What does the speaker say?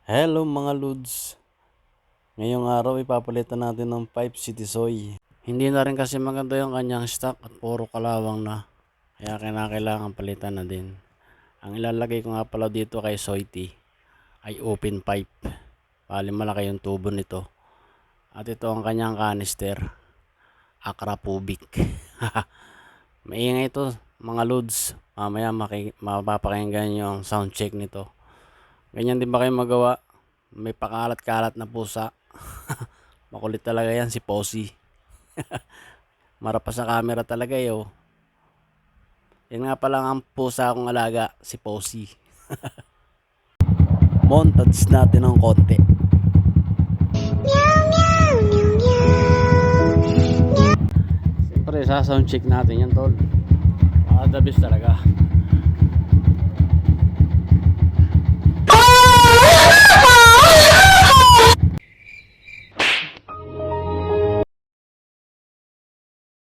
Hello mga Lods. Ngayong araw ipapalitan natin ng 5 City Soy. Hindi na rin kasi maganda yung kanyang stock at puro kalawang na. Kaya kailangan palitan na din. Ang ilalagay ko nga pala dito kay Soy ay open pipe. Bali malaki yung tubo nito. At ito ang kanyang canister. Acra Pubic. Maingay ito mga Lods. Mamaya mapapakinggan yung sound check nito. Ganyan din ba kayo magawa? May pakalat-kalat na pusa. Makulit talaga yan si Posy. Marapas sa camera talaga yo. Yan nga pala ang pusa akong alaga, si Posy. Montage natin ng konti. Siyempre sa sound check natin yan tol. The best talaga.